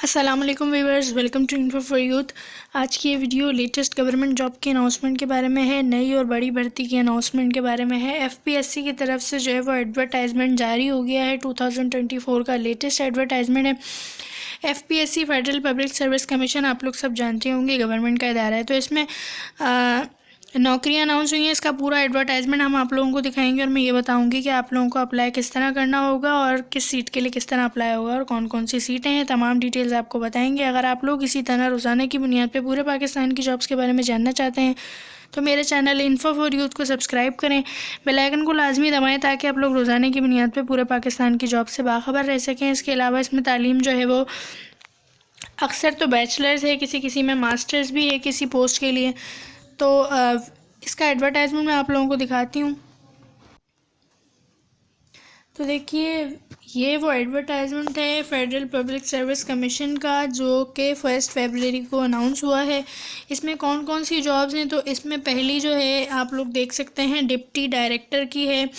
अस्सलाम वालेकुम viewers, welcome to info for youth. आज की ये वीडियो लेटेस्ट गवर्नमेंट जॉब के अनाउंसमेंट के बारे में है। नई और बड़ी भर्ती की अनाउंसमेंट के बारे में है। एफपीएससी की तरफ से जो है वो एडवर्टाइजमेंट जारी हो गया है। 2024 का लेटेस्ट एडवर्टाइजमेंट है। FPSC federal public service commission आप लोग सब जानते होंगे, गवर्नमेंट का इदारा है। तो इसमें नौकरियां अनाउंस हुई हैं। इसका पूरा एडवर्टाइजमेंट हम आप लोगों को दिखाएंगे और मैं ये बताऊंगी कि आप लोगों को अप्लाई किस तरह करना होगा और किस सीट के लिए किस तरह अप्लाई होगा और कौन कौन सी सीटें हैं। तमाम डिटेल्स आपको बताएंगे। अगर आप लोग इसी तरह रोज़ाना की बुनियाद पे पूरे पाकिस्तान की जॉब्स के बारे में जानना चाहते हैं तो मेरे चैनल इन्फो फॉर यूथ को सब्सक्राइब करें, बेल आइकन को लाजमी दबाएं ताकि आप लोग रोज़ाना की बुनियाद पे पूरे पाकिस्तान की जॉब से बाखबर रह सकें। इसके अलावा इसमें तालीम जो है वो अक्सर तो बैचलर्स है, किसी किसी में मास्टर्स भी है किसी पोस्ट के लिए। तो इसका एडवर्टाइजमेंट मैं आप लोगों को दिखाती हूँ। तो देखिए, ये वो एडवर्टाइजमेंट है फेडरल पब्लिक सर्विस कमीशन का, जो कि 1 फरवरी को अनाउंस हुआ है। इसमें कौन कौन सी जॉब्स हैं तो इसमें पहली जो है आप लोग देख सकते हैं डिप्टी डायरेक्टर की है,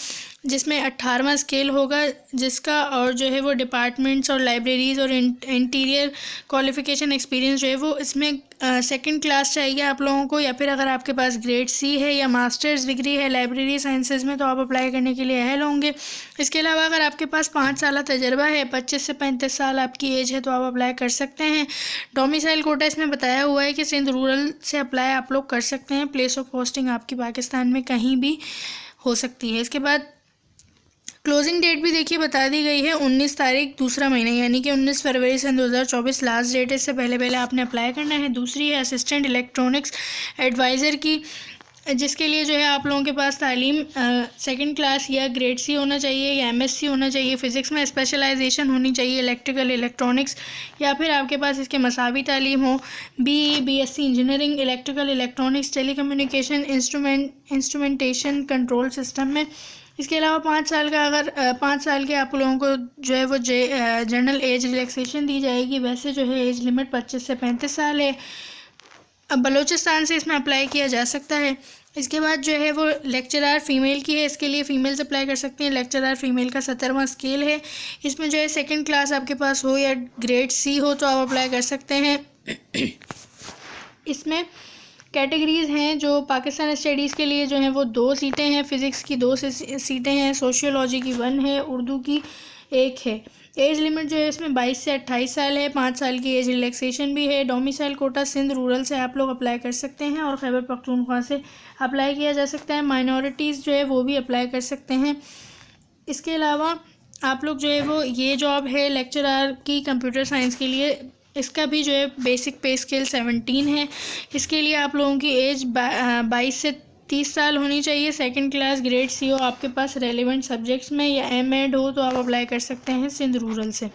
जिसमें 18वां स्केल होगा जिसका, और जो है वो डिपार्टमेंट्स और लाइब्रेरीज़ और इंटीरियर क्वालिफ़िकेशन एक्सपीरियंस जो है वो इसमें सेकंड क्लास चाहिए आप लोगों को, या फिर अगर आपके पास ग्रेड सी है या मास्टर्स डिग्री है लाइब्रेरी साइंसेज में तो आप अप्लाई करने के लिए अहल होंगे। इसके अलावा अगर आपके पास 5 साल तजर्बा है, 25 से 35 साल आपकी एज है तो आप अप्लाई कर सकते हैं। डोमिसाइल कोटा इसमें बताया हुआ है कि सिंध रूरल से अप्लाई आप लोग कर सकते हैं। प्लेस ऑफ पोस्टिंग आपकी पाकिस्तान में कहीं भी हो सकती है। इसके बाद क्लोजिंग डेट भी देखिए बता दी गई है 19 तारीख दूसरा महीना, यानी कि 19 फरवरी सन 2024 लास्ट डेट है। इससे पहले पहले आपने अप्लाई करना है। दूसरी है असिस्टेंट इलेक्ट्रॉनिक्स एडवाइज़र की, जिसके लिए जो है आप लोगों के पास तालीम सेकंड क्लास या ग्रेड सी होना चाहिए या एमएससी होना चाहिए। फ़िज़िक्स में स्पेशलाइजेशन होनी चाहिए, इलेक्ट्रिकल इलेक्ट्रॉनिक्स, या फिर आपके पास इसके मसावी तालीम हो BSc engineering electrical electronics telecommunication instrumentation control system में। इसके अलावा 5 साल का, अगर 5 साल के आप लोगों को जो है वो जनरल एज रिलैक्सेशन दी जाएगी। वैसे जो है एज लिमिट 25 से 35 साल है। अब बलूचिस्तान से इसमें अप्लाई किया जा सकता है। इसके बाद जो है वो लेक्चरार फ़ीमेल की है, इसके लिए फ़ीमेल्स अप्लाई कर सकते हैं। लेक्चरार फ़ीमेल का 17वां स्केल है। इसमें जो है सेकंड क्लास आपके पास हो या ग्रेड सी हो तो आप अप्लाई कर सकते हैं। इसमें कैटेगरीज़ हैं जो पाकिस्तान स्टडीज़ के लिए जो हैं वो 2 सीटें हैं, फ़िज़िक्स की 2 सीटें हैं, सोशियोलॉजी की 1 है, उर्दू की 1 है। एज लिमिट जो है इसमें 22 से 28 साल है। 5 साल की एज रिलैक्सेशन भी है। डोमिसाइल कोटा सिंध रूरल से आप लोग अप्लाई कर सकते हैं और खैबर पख्तूनख्वा से अप्लाई किया जा सकता है। माइनॉरिटीज़ जो है वो भी अप्लाई कर सकते हैं। इसके अलावा आप लोग जो है वो ये जॉब है लेक्चरर की कंप्यूटर साइंस के लिए, इसका भी जो है बेसिक पे स्केल 17 है। इसके लिए आप लोगों की एज 22 से 30 साल होनी चाहिए। सेकंड क्लास ग्रेड सी हो आपके पास रेलिवेंट सब्जेक्ट्स में, या एमएड हो तो आप अप्लाई कर सकते हैं सिंध रूरल से।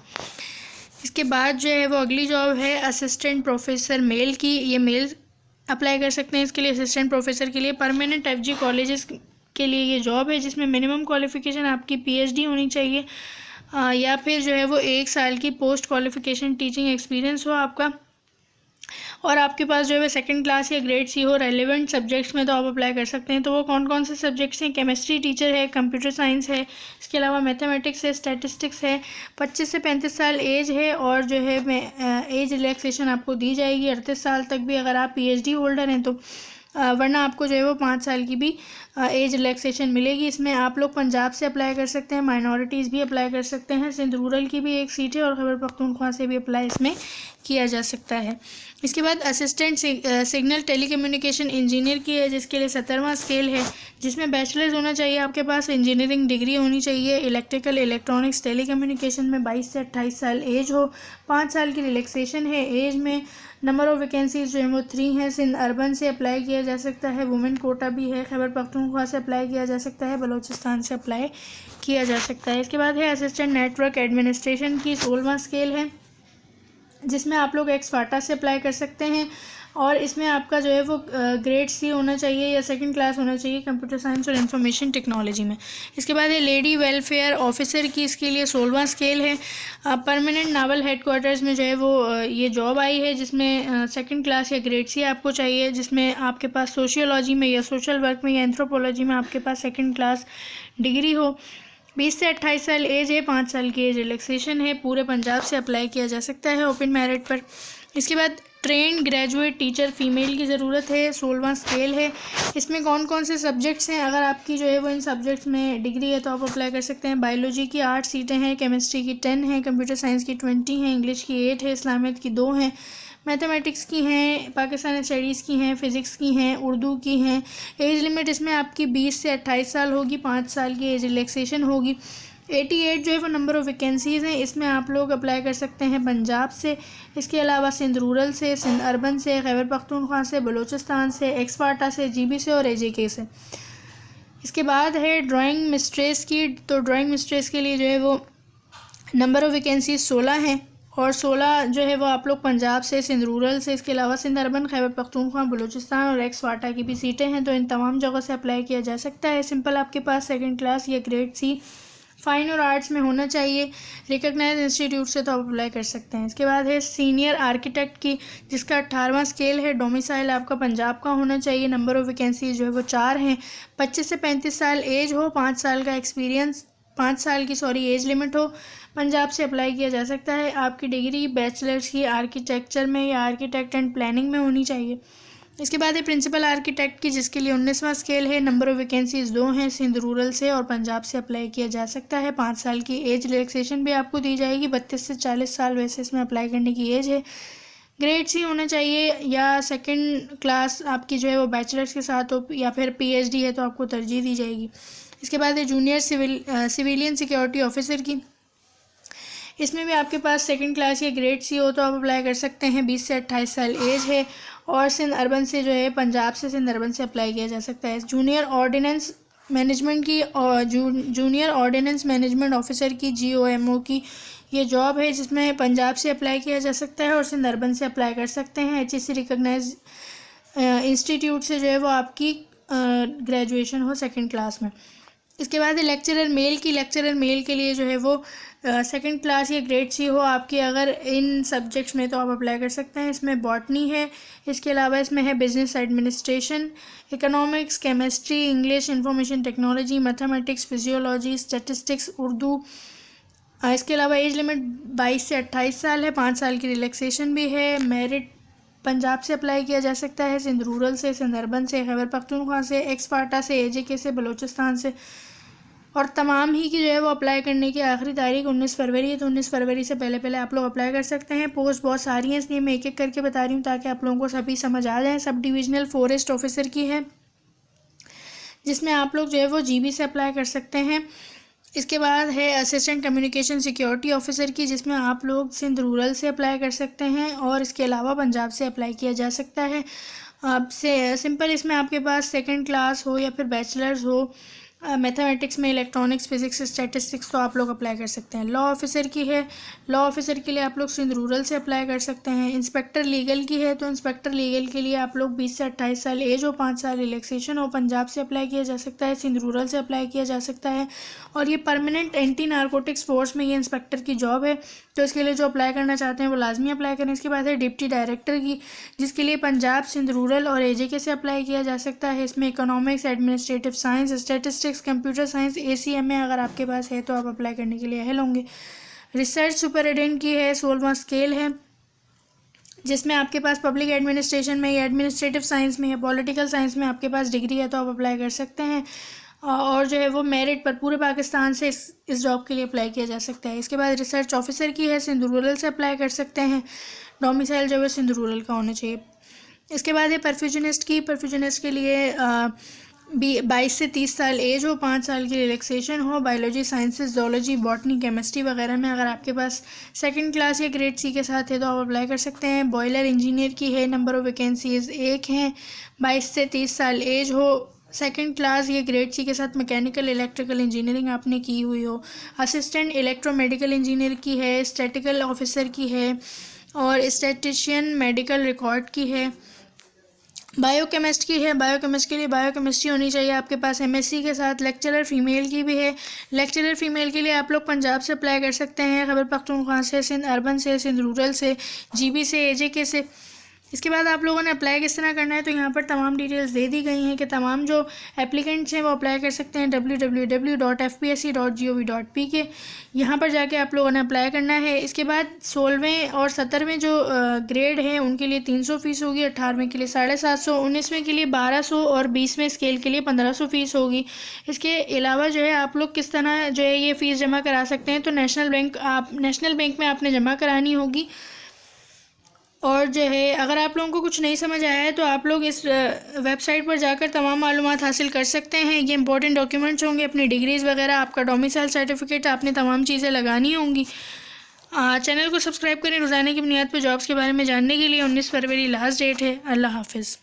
इसके बाद जो है वो अगली जॉब है असिस्टेंट प्रोफेसर मेल की। ये मेल अप्लाई कर सकते हैं इसके लिए। असिस्टेंट प्रोफेसर के लिए परमानेंट एफजी कॉलेजेस के लिए ये जॉब है, जिसमें मिनिमम क्वालिफ़िकेशन आपकी पीएचडी होनी चाहिए, या फिर जो है वो 1 साल की पोस्ट क्वालिफ़िकेशन टीचिंग एक्सपीरियंस हो आपका, और आपके पास जो है सेकंड क्लास या ग्रेड सी हो रेलेवेंट सब्जेक्ट्स में तो आप अप्लाई कर सकते हैं। तो वो कौन कौन से सब्जेक्ट्स हैं? केमिस्ट्री टीचर है, कंप्यूटर साइंस है, इसके अलावा मैथमेटिक्स है, स्टैटिस्टिक्स है। 25 से 35 साल एज है, और जो है एज रिलैक्सेशन आपको दी जाएगी 38 साल तक भी अगर आप पीएचडी होल्डर हैं तो, वरना आपको जो है वो 5 साल की भी एज रिलैक्सेशन मिलेगी। इसमें आप लोग पंजाब से अप्लाई कर सकते हैं, माइनॉरिटीज़ भी अप्लाई कर सकते हैं। सिंध रूरल की भी 1 सीट है और खैबर पख्तूनख्वा से भी अप्लाई इसमें किया जा सकता है। इसके बाद असिस्टेंट सिग्नल टेलीकम्युनिकेशन इंजीनियर की है, जिसके लिए 17वां स्केल है, जिसमें बैचलर्स होना चाहिए आपके पास, इंजीनियरिंग डिग्री होनी चाहिए इलेक्ट्रिकल इलेक्ट्रॉनिक्स टेलीकम्युनिकेशन में, 22 से 28 साल एज हो। 5 साल की रिलैक्सेशन है एज में। नंबर ऑफ़ वैकेंसीज जो है वो 3 हैं। सिंध अर्बन से अप्लाई किया जा सकता है, वुमेन कोटा भी है। खैबर पख्तूनख्वा से अप्लाई किया जा सकता है, बलूचिस्तान से अप्लाई किया जा सकता है। इसके बाद है असिस्टेंट नेटवर्क एडमिनिस्ट्रेशन की 16वां स्केल है, जिसमें आप लोग एक्स-फाटा से अप्लाई कर सकते हैं, और इसमें आपका जो है वो ग्रेड सी होना चाहिए या सेकंड क्लास होना चाहिए कंप्यूटर साइंस और इंफॉर्मेशन टेक्नोलॉजी में। इसके बाद है लेडी वेलफेयर ऑफिसर की, इसके लिए 16वां स्केल है। परमानेंट नावल हेडक्वार्टर्स में जो है वो ये जॉब आई है, जिसमें सेकंड क्लास या ग्रेड सी आपको चाहिए, जिसमें आपके पास सोशियोलॉजी में या सोशल वर्क में या एंथ्रोपोलॉजी में आपके पास सेकंड क्लास डिग्री हो। 20 से 28 साल एज है, 5 साल की एज रिलैक्सेशन है, पूरे पंजाब से अप्लाई किया जा सकता है ओपन मेरिट पर। इसके बाद ट्रेंड ग्रेजुएट टीचर फीमेल की ज़रूरत है, 16वां स्केल है। इसमें कौन कौन से सब्जेक्ट्स हैं, अगर आपकी जो है वो इन सब्जेक्ट्स में डिग्री है तो आप अप्लाई कर सकते हैं। बायोलॉजी की 8 सीटें हैं, केमिस्ट्री की 10 हैं, कंप्यूटर साइंस की 20 हैं, इंग्लिश की 8 है, इस्लामियत की 2 हैं, मैथमेटिक्स की हैं, पाकिस्तान स्टडीज़ की हैं, फ़िज़िक्स की हैं, उर्दू की हैं। एज लिमिट इसमें आपकी 20 से 28 साल होगी, 5 साल की एज रिलैक्सेशन होगी। 88 जो है वो नंबर ऑफ़ वैकेंसीज़ हैं, इसमें आप लोग अप्लाई कर सकते हैं पंजाब से, इसके अलावा सिंध रूरल से, सिंध अर्बन से, खैबर पख्तूनख्वा से, बलूचिस्तान से, एक्सपार्टा से, जीबी से और एजेके से। इसके बाद है ड्राइंग मिस्ट्रेस की, तो ड्राइंग मिस्ट्रेस के लिए जो है वो नंबर ऑफ़ वैकेंसीज 16 हैं और 16 जो है वो आप लोग पंजाब से, सिंध रूरल से, इसके अलावा सिंध अर्बन, खैबर पख्तूनख्वा, बलूचिस्तान और एक्सपार्टा की भी सीटें हैं, तो इन तमाम जगह से अप्लाई किया जा सकता है। सिंपल आपके पास 2nd क्लास या ग्रेड सी फाइन और आर्ट्स में होना चाहिए, रिकग्नाइज इंस्टीट्यूट से तो आप अप्लाई कर सकते हैं। इसके बाद है सीनियर आर्किटेक्ट की, जिसका 18वां स्केल है, डोमिसाइल आपका पंजाब का होना चाहिए, नंबर ऑफ़ वैकेंसीज जो है वो 4 हैं, 25 से 35 साल एज हो, 5 साल का एक्सपीरियंस, 5 साल की एज लिमिट हो, पंजाब से अप्लाई किया जा सकता है। आपकी डिग्री बैचलर्स की आर्किटेक्चर में या आर्किटेक्ट एंड प्लानिंग में होनी चाहिए। इसके बाद है प्रिंसिपल आर्किटेक्ट की, जिसके लिए 19वां स्केल है, नंबर ऑफ़ वैकेंसीज 2 हैं, सिंध रूरल से और पंजाब से अप्लाई किया जा सकता है। 5 साल की एज रिलैक्सेशन भी आपको दी जाएगी, 32 से 40 साल वैसे इसमें अप्लाई करने की एज है। ग्रेड सी होना चाहिए या 2nd क्लास आपकी जो है वो बैचलर्स के साथ हो या फिर PhD है तो आपको तरजीह दी जाएगी। इसके बाद है जूनियर सिविलियन सिक्योरिटी ऑफिसर की, इसमें भी आपके पास 2nd क्लास या ग्रेड सी हो तो आप अप्लाई कर सकते हैं, 20 से 28 साल एज है और सिंध अर्बन से जो है पंजाब से सिंध अर्बन से अप्लाई किया जा सकता है। जूनियर ऑर्डिनेंस मैनेजमेंट की और जूनियर ऑर्डिनेंस मैनेजमेंट ऑफिसर की GOMO की ये जॉब है, जिसमें पंजाब से अप्लाई किया जा सकता है और सिंध अर्बन से अप्लाई कर सकते हैं। HEC रिकग्नाइज इंस्टीट्यूट से जो है वो आपकी ग्रेजुएशन हो 2nd क्लास में। इसके बाद लेक्चरर मेल की, लेक्चरर मेल के लिए जो है वो 2nd क्लास या ग्रेड सी हो आपकी अगर इन सब्जेक्ट्स में तो आप अप्लाई कर सकते हैं। इसमें बॉटनी है, इसके अलावा इसमें है business administration, economics, chemistry, English, information technology, mathematics, physiology, statistics, Urdu. इसके अलावा एज लिमिट 22 से 28 साल है, 5 साल की रिलैक्सेशन भी है। मेरिट पंजाब से अप्लाई किया जा सकता है, सिंध रूरल से, सिंध अर्बन से, खैबर पख्तूनख्वा से, एक्सपार्टा से, एजेके से, बलूचिस्तान से और तमाम ही की जो है वो अप्लाई करने की आखिरी तारीख 19 फरवरी है, तो 19 फरवरी से पहले आप लोग अप्लाई कर सकते हैं। पोस्ट बहुत सारी हैं इसलिए मैं एक एक करके बता रही हूँ ताकि आप लोगों को सभी समझ आ जाए। सब डिविजनल फॉरेस्ट ऑफिसर की है, जिसमें आप लोग जो है वो GB से अप्लाई कर सकते हैं। इसके बाद है असिस्टेंट कम्युनिकेशन सिक्योरिटी ऑफिसर की, जिसमें आप लोग सिंध रूरल से अप्लाई कर सकते हैं और इसके अलावा पंजाब से अप्लाई किया जा सकता है। आपसे सिंपल इसमें आपके पास 2nd क्लास हो या फिर बैचलर्स हो, मैथमेटिक्स में, इलेक्ट्रॉनिक्स, फिजिक्स, स्टैटिस्टिक्स तो आप लोग अप्लाई कर सकते हैं। लॉ ऑफिसर की है, लॉ ऑफिसर के लिए आप लोग सिंध रूरल से अप्लाई कर सकते हैं। इंस्पेक्टर लीगल की है, तो इंस्पेक्टर लीगल के लिए आप लोग 20 से 28 साल एज हो, 5 साल रिलैक्सेशन हो, पंजाब से अप्लाई किया जा सकता है, सिंध रूरल से अप्लाई किया जा सकता है। और ये परमानेंट एंटी नारकोटिक्स फोर्स में ये इंस्पेक्टर की जॉब है, तो इसके लिए जो अप्लाई करना चाहते हैं वो लाजमी अप्लाई करें। इसके बाद है डिप्टी डायरेक्टर की, जिसके लिए पंजाब, सिंध रूरल और एजेके से अप्लाई किया जा सकता है। इसमें economics, administrative science, statistics, computer science, ACMA अगर आपके पास है तो आप अप्लाई करने के लिए अहल होंगे। रिसर्च सुपरिटेंडेंट की है, 16वां स्केल है, जिसमें आपके पास पब्लिक एडमिनिस्ट्रेशन में या एडमिनिस्ट्रेटिव साइंस में या पॉलिटिकल साइंस में आपके पास डिग्री है तो आप अप्लाई कर सकते हैं और जो है वो मेरिट पर पूरे पाकिस्तान से इस जॉब के लिए अप्लाई किया जा सकता है। इसके बाद रिसर्च ऑफिसर की है, सिंध रूरल से अप्लाई कर सकते हैं, डोमिसाइल जो है सिंध रूरल का होना चाहिए। इसके बाद है परफ्यूजनिस्ट की, परफ्यूजनिस्ट के लिए 22 से 30 साल एज हो, 5 साल की रिलैक्सेशन हो, biology, sciences, zoology, botany, chemistry वगैरह में अगर आपके पास 2nd क्लास या ग्रेड सी के साथ है तो आप अप्लाई कर सकते हैं। बॉयलर इंजीनियर की है, नंबर ऑफ़ वैकेंसीज 1 हैं, 22 से 30 साल एज हो, 2nd क्लास या ग्रेड सी के साथ मैकेनिकल इलेक्ट्रिकल इंजीनियरिंग आपने की हुई हो। असिस्टेंट इलेक्ट्रोमेडिकल इंजीनियर की है, स्टैटिकल ऑफिसर की है और स्टैटिशियन मेडिकल रिकॉर्ड की है। बायोकेमिस्ट की है, बायोकेमिस्ट के लिए बायोकेमिस्ट्री होनी चाहिए आपके पास MSc के साथ। लेक्चरर फीमेल की भी है, लेक्चरर फीमेल के लिए आप लोग पंजाब से अप्लाई कर सकते हैं, खैबर पख्तूनख्वा से, सिंध अर्बन से, सिंध रूरल से, GB से, AJK से। इसके बाद आप लोगों ने अप्लाई किस तरह करना है, तो यहाँ पर तमाम डिटेल्स दे दी गई हैं कि तमाम जो एप्लीकेंट्स हैं वो अप्लाई कर सकते हैं www.fpsc.gov.pk। यहाँ पर जाके आप लोगों ने अप्लाई करना है। इसके बाद 16वें और 17वें जो ग्रेड हैं उनके लिए 300 फ़ीस होगी, 18वें के लिए 750, 19वें के लिए 1200 और 20वें स्केल के लिए 1500 फ़ीस होगी। इसके अलावा जो है आप लोग किस तरह जो है ये फ़ीस जमा करा सकते हैं, तो नेशनल बैंक में आपने जमा करानी होगी। और जो है अगर आप लोगों को कुछ नहीं समझ आया है तो आप लोग इस वेबसाइट पर जाकर तमाम मालूमात हासिल कर सकते हैं। ये इंपॉर्टेंट डॉक्यूमेंट्स होंगे, अपनी डिग्रीज़ वगैरह, आपका डोमिसाइल सर्टिफिकेट, आपने तमाम चीज़ें लगानी होंगी। चैनल को सब्सक्राइब करें रोज़ाना की बुनियाद पर जॉब्स के बारे में जानने के लिए। 19 फरवरी लास्ट डेट है। अल्लाह हाफिज़।